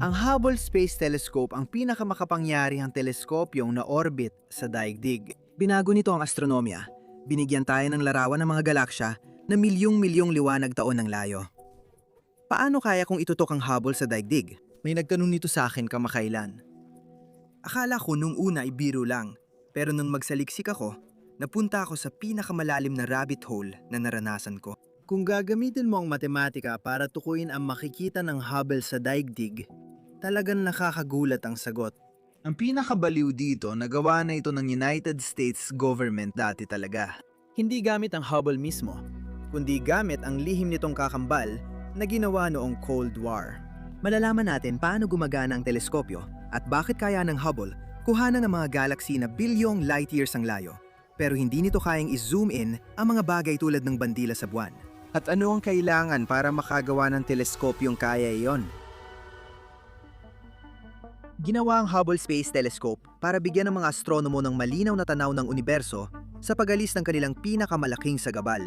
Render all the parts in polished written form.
Ang Hubble Space Telescope ang pinakamakapangyarihang teleskopyong na-orbit sa daigdig. Binago nito ang astronomya. Binigyan tayo ng larawan ng mga galaksya na milyong-milyong liwanag taon ng layo. Paano kaya kung itutok ang Hubble sa daigdig? May nagtanong nito sa akin kamakailan. Akala ko nung una ay biro lang, pero nung magsaliksik ako, napunta ako sa pinakamalalim na rabbit hole na naranasan ko. Kung gagamitin mo ang matematika para tukuyin ang makikita ng Hubble sa daigdig, talagang nakakagulat ang sagot. Ang pinakabaliw dito, nagawa na ito ng United States government dati talaga. Hindi gamit ang Hubble mismo, Kundi gamit ang lihim nitong kakambal na ginawa noong Cold War. malalaman natin paano gumagana ang teleskopyo at bakit kaya ng Hubble kuhanan ng mga galaxy na bilyong light years ang layo. Pero hindi nito kayang i-zoom in ang mga bagay tulad ng bandila sa buwan. At ano ang kailangan para makagawa ng teleskopyong kaya iyon? Ginawa ang Hubble Space Telescope para bigyan ng mga astronomo ng malinaw na tanaw ng universo sa pag-alis ng kanilang pinakamalaking sagabal,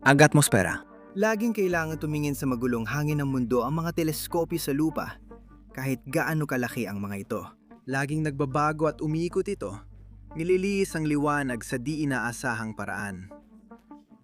ang atmosfera. Laging kailangan tumingin sa magulong hangin ng mundo ang mga teleskopyo sa lupa, kahit gaano kalaki ang mga ito. Laging nagbabago at umiikot ito, nililiis ang liwanag sa di inaasahang paraan.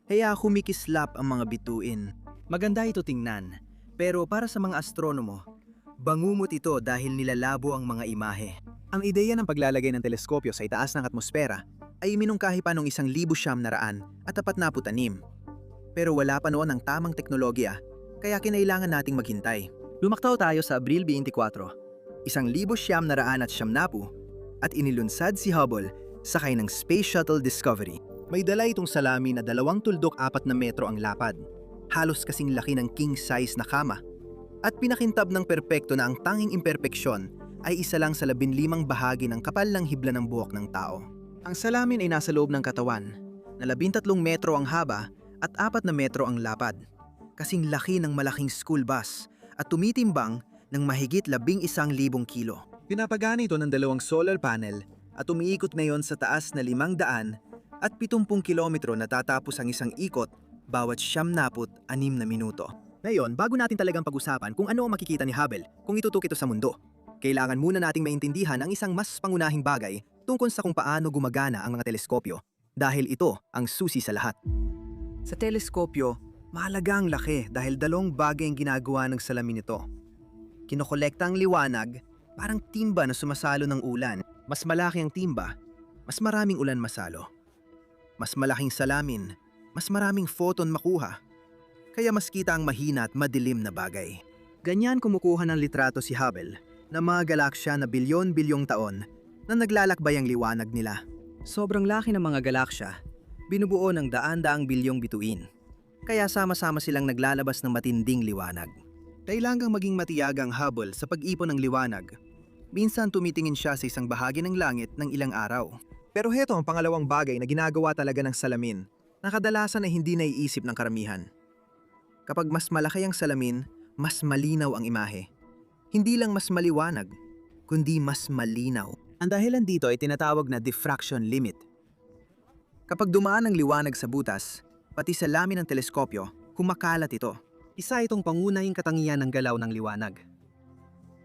Kaya kumikislap ang mga bituin. Maganda ito tingnan, pero para sa mga astronomo, Bangumot ito dahil nilalabo ang mga imahe. ang ideya ng paglalagay ng teleskopyo sa itaas ng atmosfera ay iminungkahi pa noong 1946 at 46. Pero wala pa noon ang tamang teknolohiya, kaya kinailangan nating maghintay. Lumaktaw tayo sa Abril 24, 1970 at inilunsad si Hubble sakay ng Space Shuttle Discovery. May dala itong salamin na 2 tuldok 4 na metro ang lapad, halos kasing laki ng king size na kama, at pinakintab ng perpekto na ang tanging imperpeksyon ay isa lang sa 15 bahagi ng kapal ng hibla ng buhok ng tao. ang salamin ay nasa loob ng katawan, na 13 metro ang haba at 4 na metro ang lapad. Kasing laki ng malaking school bus at tumitimbang ng mahigit 11,000 kilo. Pinapagana ito ng 2 solar panel at umiikot ngayon sa taas na 500 at 70 kilometro na tatapos ang isang ikot bawat 76 na minuto. Ngayon, bago natin talagang pag-usapan kung ano ang makikita ni Hubble kung itutok ito sa mundo, kailangan muna nating maintindihan ang isang mas pangunahing bagay tungkol sa kung paano gumagana ang mga teleskopyo, dahil ito ang susi sa lahat. Sa teleskopyo, mahalaga ang laki dahil 2 bagay ang ginagawa ng salamin nito. Kinokolekta ang liwanag, parang timba na sumasalo ng ulan. Mas malaki ang timba, mas maraming ulan masalo. Mas malaking salamin, mas maraming photon makuha. Kaya mas kita ang mahina at madilim na bagay. Ganyan kumukuha ng litrato si Hubble ng mga galaksya na bilyon-bilyong taon na naglalakbay ang liwanag nila. Sobrang laki ng mga galaksya, binubuo ng daan-daang bilyong bituin. Kaya sama-sama silang naglalabas ng matinding liwanag. Kailangang maging matiyag ang Hubble sa pag-ipon ng liwanag. Minsan tumitingin siya sa isang bahagi ng langit ng ilang araw. Pero heto ang pangalawang bagay na ginagawa talaga ng salamin na kadalasan ay hindi naiisip ng karamihan. Kapag mas malaki ang salamin, mas malinaw ang imahe. Hindi lang mas maliwanag, kundi mas malinaw. Ang dahilan dito ay tinatawag na diffraction limit. Kapag dumaan ang liwanag sa butas, pati sa lamin ng teleskopyo, kumakalat ito. Isa itong pangunahing katangian ng galaw ng liwanag.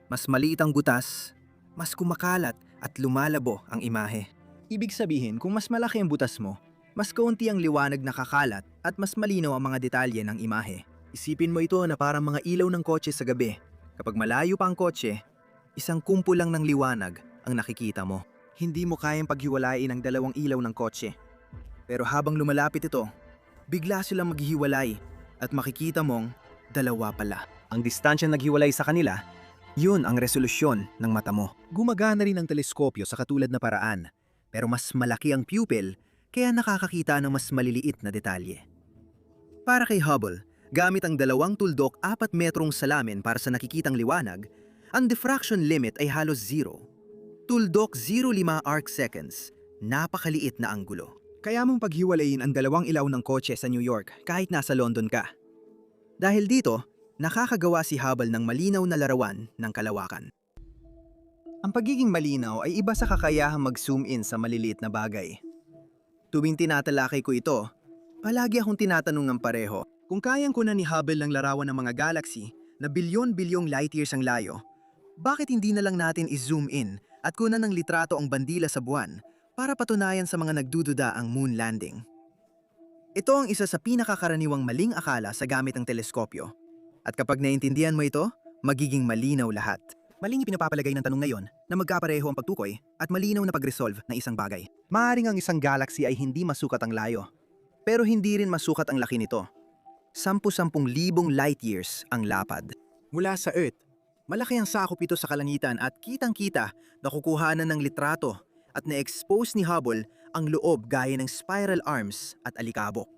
Mas maliit ang butas, mas kumakalat at lumalabo ang imahe. Ibig sabihin, kung mas malaki ang butas mo, mas kaunti ang liwanag na kakalat at mas malinaw ang mga detalye ng imahe. Isipin mo ito na parang mga ilaw ng kotse sa gabi. Kapag malayo pa ang kotse, isang kumpo lang ng liwanag ang nakikita mo. Hindi mo kayang paghiwalayin ang 2 ilaw ng kotse. Pero habang lumalapit ito, bigla silang maghihiwalay at makikita mong 2 pala. Ang distansyang naghiwalay sa kanila, yun ang resolusyon ng mata mo. Gumagana rin ang teleskopyo sa katulad na paraan, pero mas malaki ang pupil kaya nakakakita ng mas maliliit na detalye. Para kay Hubble, gamit ang 2 tuldok 4 metrong salamin para sa nakikitang liwanag, ang diffraction limit ay halos 0. Tuldok 0.5 arc seconds, napakaliit na anggulo. Kaya mong paghiwalayin ang 2 ilaw ng kotse sa New York kahit nasa London ka. Dahil dito, nakakagawa si Hubble ng malinaw na larawan ng kalawakan. Ang pagiging malinaw ay iba sa kakayahang mag-zoom in sa maliliit na bagay. Tuwing tinatalakay ko ito, palagi akong tinatanong ng pareho, kung kayang ko na ni Hubble ng larawan ng mga galaxy na bilyon-bilyong light years ang layo, Bakit hindi na lang natin i-zoom in at kunan ng litrato ang bandila sa buwan para patunayan sa mga nagdududa ang moon landing? Ito ang isa sa pinakakaraniwang maling akala sa gamit ng teleskopyo. At kapag naintindihan mo ito, magiging malinaw lahat. Maling ipinapapalagay ng tanong ngayon na magkapareho ang pagtukoy at malinaw na pag-resolve ng isang bagay. Maaring ang isang galaxy ay hindi masukat ang layo, pero hindi rin masukat ang laki nito. 10,000 light years ang lapad. Mula sa Earth, malaki ang sakop ito sa kalangitan at kitang-kita na kukuhanan ng litrato at na-expose ni Hubble ang loob gaya ng spiral arms at alikabok.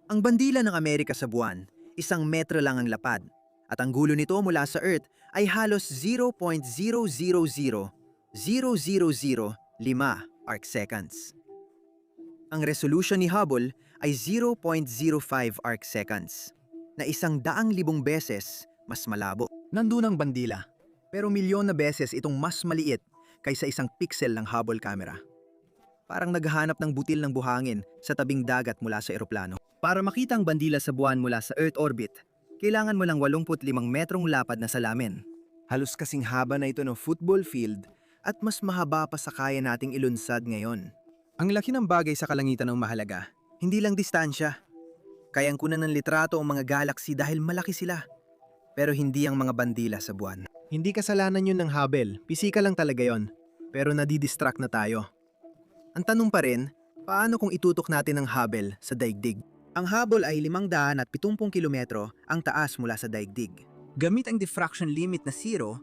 Ang bandila ng Amerika sa buwan, 1 metro lang ang lapad, at ang gulo nito mula sa Earth ay halos 0.000005 arc seconds. Ang resolution ni Hubble ay 0.05 arc seconds, na 100,000 beses mas malabo. Nandun ang bandila, pero milyon na beses itong mas maliit kaysa 1 pixel ng Hubble camera. Parang naghahanap ng butil ng buhangin sa tabing dagat mula sa eroplano. Para makita ang bandila sa buwan mula sa Earth orbit, kailangan mo lang 85 metrong lapad na salamin. Halos kasing haba na ito ng football field at mas mahaba pa sa kaya nating ilunsad ngayon. Ang laki ng bagay sa kalangitan ng mahalaga, hindi lang distansya. Kayang kunan ng litrato ang mga galaxy dahil malaki sila, pero hindi ang mga bandila sa buwan. Hindi kasalanan yun ng Hubble, pisika lang talaga yon, pero nadidistract na tayo. Ang tanong pa rin, paano kung itutok natin ang Hubble sa daigdig? Ang Hubble ay 570 kilometro ang taas mula sa daigdig. Gamit ang diffraction limit na 0.05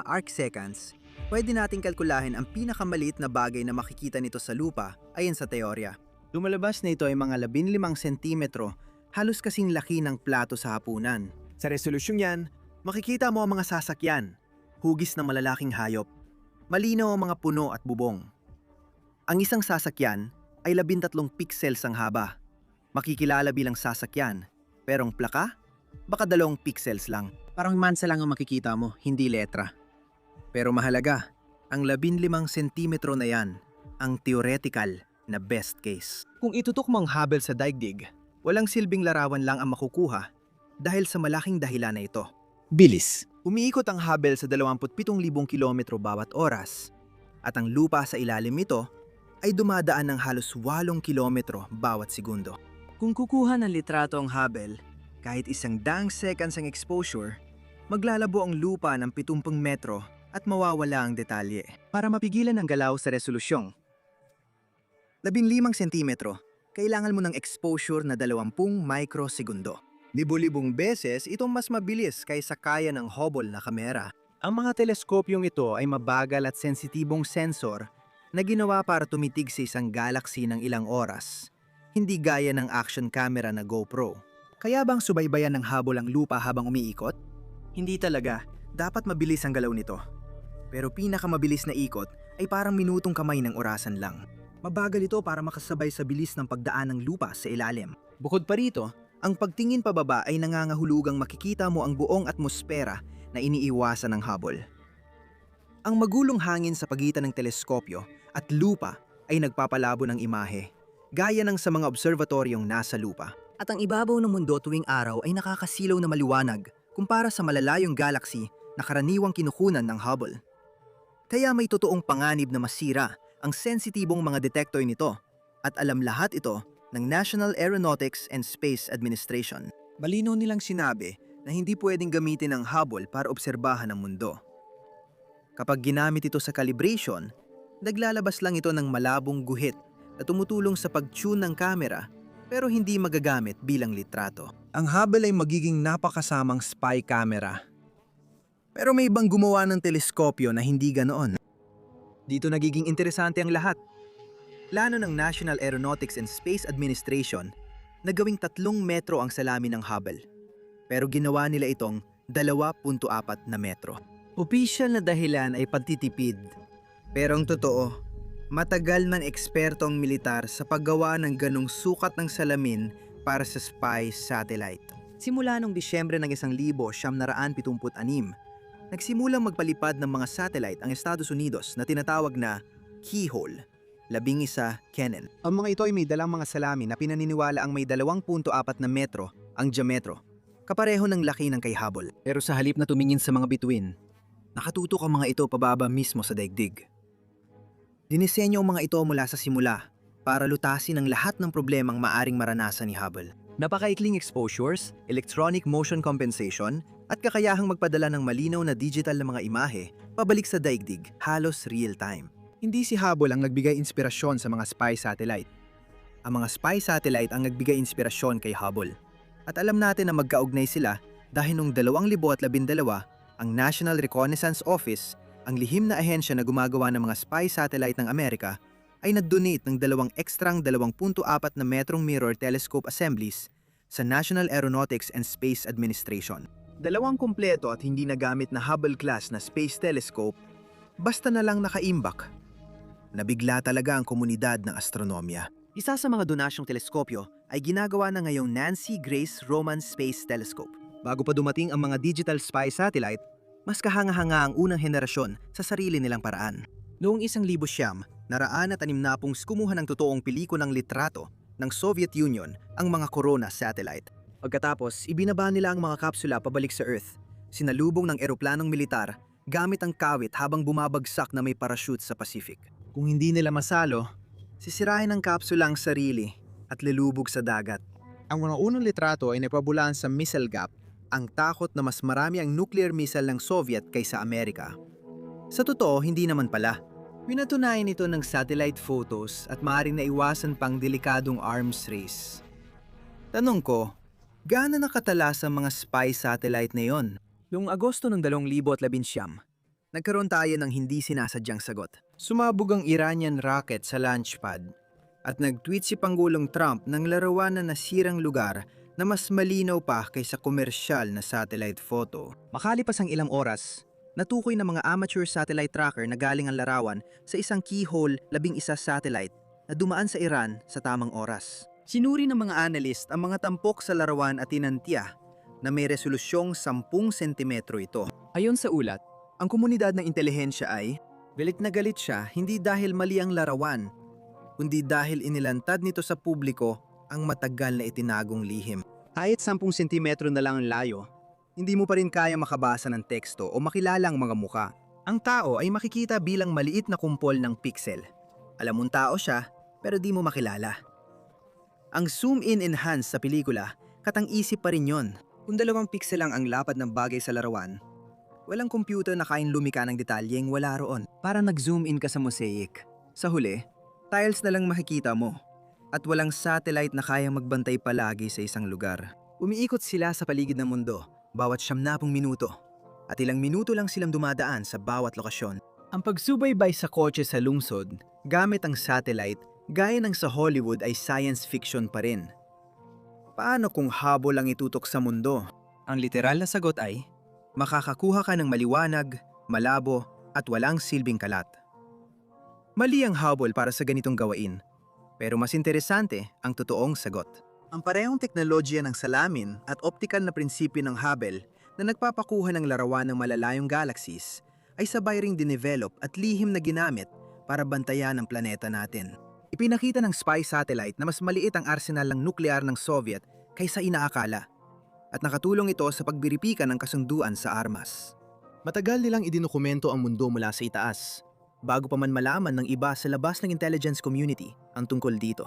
arc seconds, pwede nating kalkulahin ang pinakamaliit na bagay na makikita nito sa lupa ayon sa teorya. Lumalabas na ito ay mga 15 sentimetro, halos kasing laki ng plato sa hapunan. Sa resolusyong yan, makikita mo ang mga sasakyan, hugis ng malalaking hayop, malinaw ang mga puno at bubong. Ang isang sasakyan ay 13 pixels ang haba. Makikilala bilang sasakyan, pero ang plaka, baka 2 pixels lang. Parang mansa lang ang makikita mo, hindi letra. Pero mahalaga, ang 15 sentimetro na yan, ang theoretical na best case. Kung itutok mo ang Hubble sa daigdig, walang silbing larawan lang ang makukuha dahil sa malaking dahilan na ito. Bilis. Umiikot ang Hubble sa 27,000 kilometro bawat oras, at ang lupa sa ilalim nito ay dumadaan ng halos 8 kilometro bawat segundo. Kung kukuha ng litrato ang Hubble, kahit 100 seconds ang exposure, maglalabo ang lupa ng 70 metro at mawawala ang detalye. Para mapigilan ang galaw sa resolusyong 15 sentimetro, kailangan mo ng exposure na 20 microsegundo. Libo-libong beses itong mas mabilis kaysa kaya ng Hubble na kamera. Ang mga teleskopyong ito ay mabagal at sensitibong sensor na ginawa para tumitig sa isang galaxy ng ilang oras, hindi gaya ng action camera na GoPro. Kaya bang subaybayan ng Hubble ang lupa habang umiikot? Hindi talaga, dapat mabilis ang galaw nito. Pero pinakamabilis na ikot ay parang minutong kamay ng orasan lang. Mabagal ito para makasabay sa bilis ng pagdaan ng lupa sa ilalim. Bukod pa rito, ang pagtingin pababa ay nangangahulugang makikita mo ang buong atmosfera na iniiwasan ng Hubble. Ang magulong hangin sa pagitan ng teleskopyo at lupa ay nagpapalabo ng imahe, gaya ng sa mga obserbatoryong nasa lupa. At ang ibabaw ng mundo tuwing araw ay nakakasilaw na maliwanag kumpara sa malalayong galaxy na karaniwang kinukunan ng Hubble. Kaya may totoong panganib na masira ang sensitibong mga detektor nito, at alam lahat ito ng National Aeronautics and Space Administration. Malinaw nilang sinabi na hindi pwedeng gamitin ang Hubble para obserbahan ang mundo. Kapag ginamit ito sa calibration, naglalabas lang ito ng malabong guhit na tumutulong sa pag-tune ng camera pero hindi magagamit bilang litrato. Ang Hubble ay magiging napakasamang spy camera. Pero may ibang gumawa ng teleskopyo na hindi ganoon. Dito nagiging interesante ang lahat. Plano ng National Aeronautics and Space Administration na gawing 3 metro ang salamin ng Hubble. Pero ginawa nila itong 2.4 na metro. Opisyal na dahilan ay pagtitipid. Pero ang totoo, matagal man eksperto ang militar sa paggawa ng ganong sukat ng salamin para sa spy satellite. Simula noong Disyembre ng 1976, nagsimulang magpalipad ng mga satellite ang Estados Unidos na tinatawag na Keyhole, 11 Kennen. Ang mga ito ay may dalang mga salamin na pinaniniwala ang may 2.4 na metro ang diametro, kapareho ng laki ng kay Hubble. Pero sa halip na tumingin sa mga bituin, Nakatutok ang mga ito pababa mismo sa daigdig. Dinisenyo ang mga ito mula sa simula para lutasin ang lahat ng problemang maaring maranasan ni Hubble. Napakaikling exposures, electronic motion compensation, at kakayahang magpadala ng malinaw na digital na mga imahe pabalik sa daigdig, halos real-time. hindi si Hubble ang nagbigay inspirasyon sa mga spy satellite. Ang mga spy satellite ang nagbigay inspirasyon kay Hubble. At alam natin na magkaugnay sila dahil noong 2012, ang National Reconnaissance Office, ang lihim na ahensya na gumagawa ng mga spy satellite ng Amerika, ay nag-donate ng 2 ekstrang 2.4 na metrong mirror telescope assemblies sa National Aeronautics and Space Administration. 2 kumpleto at hindi nagamit na Hubble-class na space telescope, basta na lang nakaimbak. Nabigla talaga ang komunidad ng astronomya. Isa sa mga donasyong teleskopyo ay ginagawa na ngayong Nancy Grace Roman Space Telescope. Bago pa dumating ang mga digital spy satellite, mas kahanga-hanga ang unang henerasyon sa sarili nilang paraan. Noong 1960, naraan at 60 kumuha ng totoong pelikulang litrato ng Soviet Union ang mga Corona satellite. Pagkatapos, ibinaba nila ang mga kapsula pabalik sa Earth. Sinalubong ng eroplanong militar gamit ang kawit habang bumabagsak na may parachute sa Pacific. Kung hindi nila masalo, sisirahin ng kapsula ang sarili at lilubog sa dagat. Ang mga unang litrato ay napabulaan sa missile gap, Ang takot na mas marami ang nuclear missile ng Soviet kaysa Amerika. Sa totoo, hindi naman pala. Pinatunayan ito ng satellite photos at maaaring naiwasan pang delikadong arms race. Tanong ko, gaano nakatalas ang mga spy satellite na yon? Noong Agosto ng 2019, nagkaroon tayo ng hindi sinasadyang sagot. Sumabog ang Iranian rocket sa launch pad at nag-tweet si Pangulong Trump ng larawan na nasirang lugar na mas malinaw pa kaysa komersyal na satellite photo. Makalipas ang ilang oras, natukoy ng mga amateur satellite tracker na galing ang larawan sa isang keyhole 11 satellite na dumaan sa Iran sa tamang oras. Sinuri ng mga analyst ang mga tampok sa larawan at tinantiya na may resolusyong 10 sentimetro ito. Ayon sa ulat, ang komunidad ng intelihensya ay galit na galit siya hindi dahil mali ang larawan, kundi dahil inilantad nito sa publiko ang matagal na itinagong lihim. Kahit 10 sentimetro na lang ang layo, hindi mo pa rin kaya makabasa ng teksto o makilala ang mga muka. Ang tao ay makikita bilang maliit na kumpol ng pixel. Alam mong tao siya, pero di mo makilala. Ang zoom-in enhance sa pelikula, katang-isip pa rin yon. Kung 2 pixel lang ang lapad ng bagay sa larawan, walang computer na kayang lumika ng detalyeng wala roon. Para nag-zoom in ka sa mosaic. Sa huli, tiles na lang makikita mo. At walang satellite na kayang magbantay palagi sa isang lugar. Umiikot sila sa paligid ng mundo, bawat 70 minuto. At ilang minuto lang silang dumadaan sa bawat lokasyon. Ang pagsubaybay sa kotse sa lungsod, gamit ang satellite, gaya ng sa Hollywood ay science fiction pa rin. Paano kung Hubble ang itutok sa mundo? Ang literal na sagot ay, makakakuha ka ng maliwanag, malabo, at walang silbing kalat. Mali ang Hubble para sa ganitong gawain. Pero mas interesante ang totoong sagot. Ang parehong teknolohiya ng salamin at optical na prinsipyo ng Hubble na nagpapakuha ng larawan ng malalayong galaxies ay sabay ring dinevelop at lihim na ginamit para bantayan ang planeta natin. Ipinakita ng spy satellite na mas maliit ang arsenal ng nuklear ng Soviet kaysa inaakala at nakatulong ito sa pagbiripika ng kasunduan sa armas. Matagal nilang idinukumento ang mundo mula sa itaas, bago pa man malaman ng iba sa labas ng intelligence community ang tungkol dito.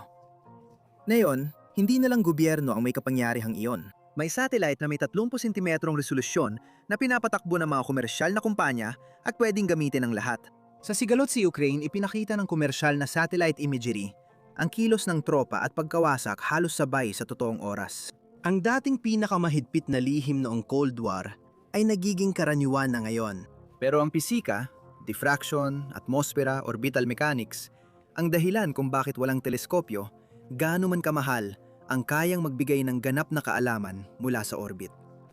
Ngayon, hindi na lang gobyerno ang may kapangyarihang iyon. May satellite na may 30 sentimetrong resolusyon na pinapatakbo ng mga komersyal na kumpanya at pwedeng gamitin ng lahat. Sa sigalot sa Ukraine, ipinakita ng komersyal na satellite imagery ang kilos ng tropa at pagkawasak halos sabay sa totoong oras. Ang dating pinakamahigpit na lihim noong Cold War ay nagiging karaniwan na ngayon. Pero ang pisika, diffraction, atmosfera, orbital mechanics, ang dahilan kung bakit walang teleskopyo, gaano man kamahal ang kayang magbigay ng ganap na kaalaman mula sa orbit.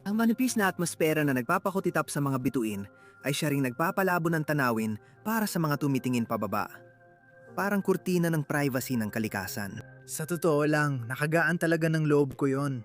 Ang manipis na atmosfera na nagpapakutitap sa mga bituin ay siya ring nagpapalabo ng tanawin para sa mga tumitingin pababa. Parang kurtina ng privacy ng kalikasan. Sa totoo lang, nakagaan talaga ng loob ko yon.